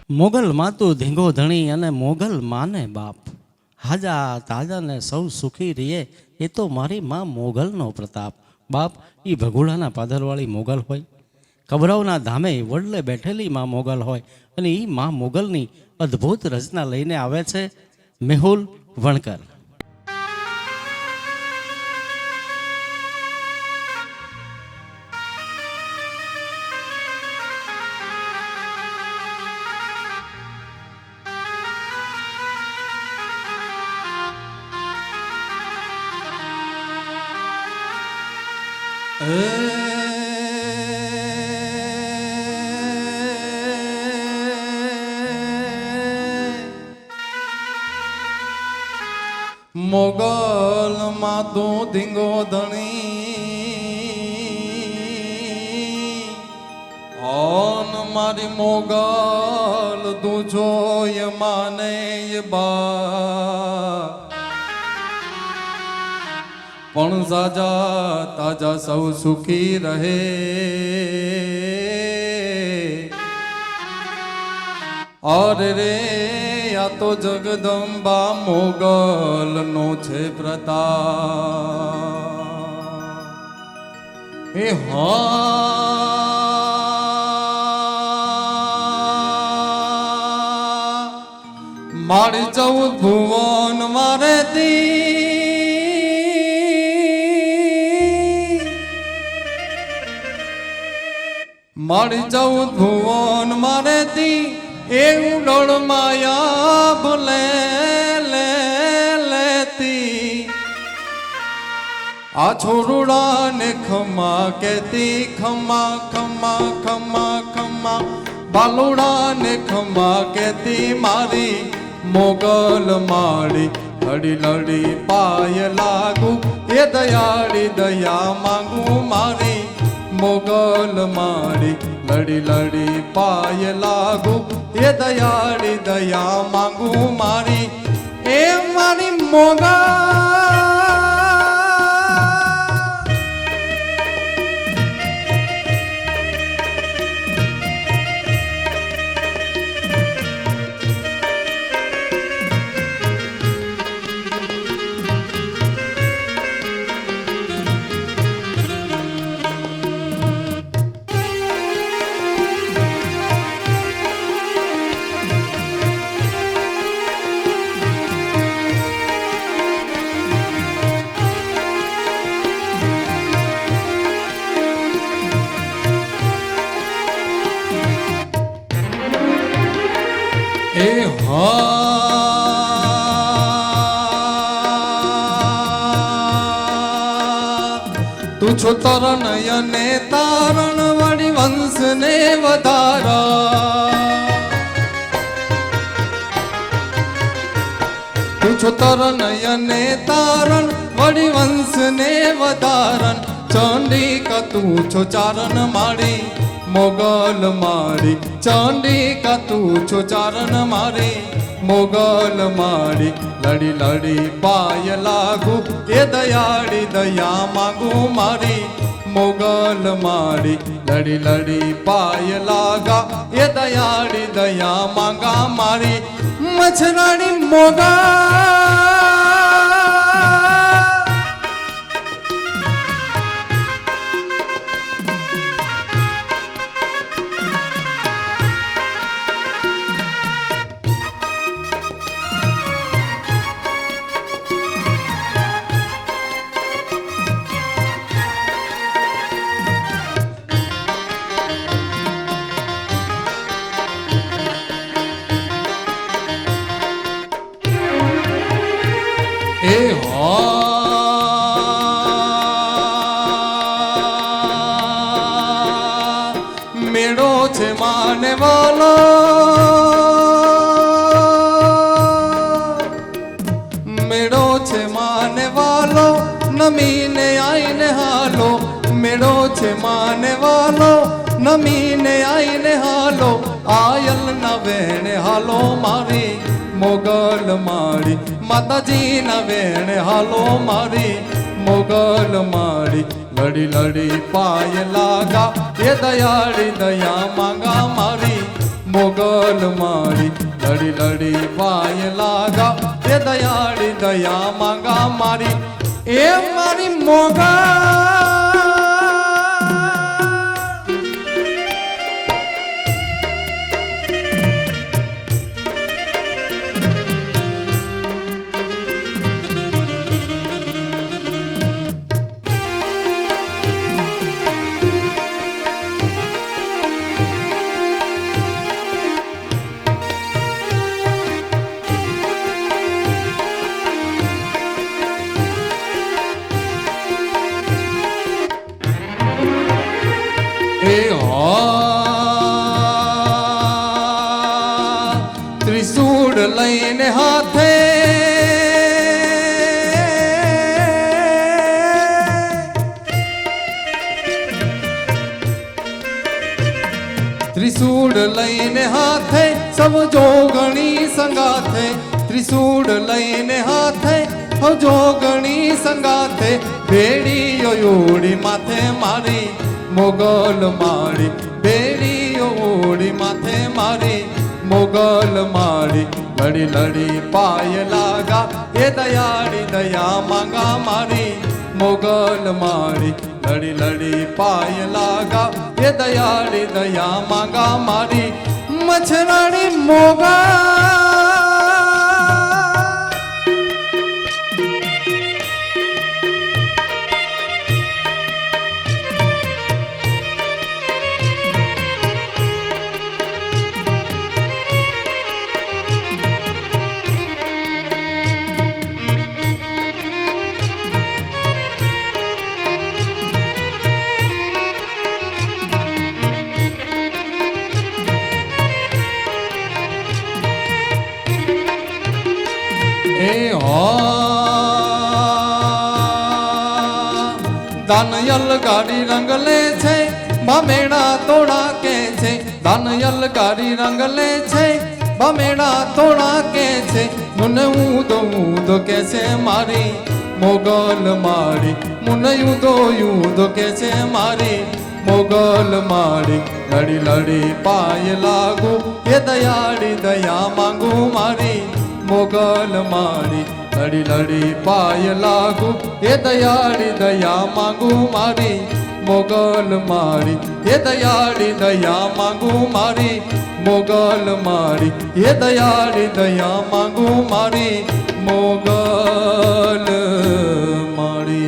મોગલ માતું ધીંગો ધણી અને મોગલ માને બાપ, હાજા તાજા ને સૌ સુખી રહીએ એ તો મારી માં મોગલનો પ્રતાપ. બાપ એ ભગોડાના પાદરવાળી મોગલ હોય, કબરાવના ધામે વડલે બેઠેલી માં મોગલ હોય, અને એ માં મોગલની અદ્ભુત રચના લઈને આવે છે મેહુલ વણકર. મોગલ માતું ધીંગો ધણી ઓન મારી મોગલ તું જોય માને બા પણ સાજા તાજા સૌ સુખી રહે. અરે રે આ તો જગદંબા મોગલ નો છે પ્રતાપ. એ હા મારી 14 ભુવન મારે મારી 14 ભુવન મારે તી એવું ડોળ માયા ભલે લેતી. આ છોરુડા ને ખમા કેતી ખમા ખમા ખમા ખમા, બાલુડા ને ખમા કેતી મારી મોગલ માડી. લડી લડી પાય લાગુ એ દયાળી દયા માંગુ મારી મોગલ માડી. લડી લડી પાય લાગુ એ દયાળી દયા માંગુ મારી એ મારી મોગલ. એ હા તું છો તરણ અને તારણ વળી વંશ ને વધારા. તું છો તરણ અને તારણ વળી વંશ ને વધારણ. ચંડિકા તું છો ચારણ માડી મોગલ માડી. ચંડિકા તું છો ચારણ મારી મોગલ માડી. લડી લડી પાય લાગુ એ દયાળી દયા માંગુ મારી મોગલ માડી. લડી લડી પાય લાગા એ દયાળી દયા માંગા મારી મછરાણી મોગલ. એ મેળો છે માને વાલો મેળો છે માને વાલો નમીને આઈને હાલો. મેળો છે માને વાલો નમીને આઈને હાલો. આયલ ના વેણે હાલો મારી મોગલ માડી. માતાજી ના વેણે હાલો મારી મોગલ માડી. લડી લડી પાય લાગા એ દયાળી દયા માંગા મારી મોગલ મારી લડી લડી પાય લાગા એ દયાળી દયા માંગા મારી એ મારી મોગલ ત્રિશૂળ લઈને હાથે ત્રિશૂળ લઈને હાથે સૌ જોગણી સંગાથે ત્રિશૂળ લઈને હાથે સૌ જોગણી સંગાથે ભેડીઓ ઓડી માથે મારી મોગલ મારી બેડીઓ ઓડી માથે મારી મોગલ મારી લડી લડી પાય લાગા એ દયાળી દયા માંગા મારી મોગલ મારી લડી લડી પાય લાગા એ દયાળી દયા માંગા મારી મછરાણી મોગા દાનયલ ગાડી રંગ લે છે બમેડા તોડા કે છે દાનયલ ગાડી રંગ લે છે બમેડા તોડા કે છે મુને ઊંધો કે છે મારી મોગલ મારી મુને ઊંધો કે છે મારી મોગલ મારી લડી લડી પાય લાગુ એ દયાળી દયા માંગુ મારી મોગલ મારી લડી લડી પાય લાગુ એ દયાળી દયા માંગુ મારી મોગલ મારી એ દયાળી દયા માંગુ મારી મોગલ મારી એ દયાળી દયા માંગુ મારી મોગલ મારી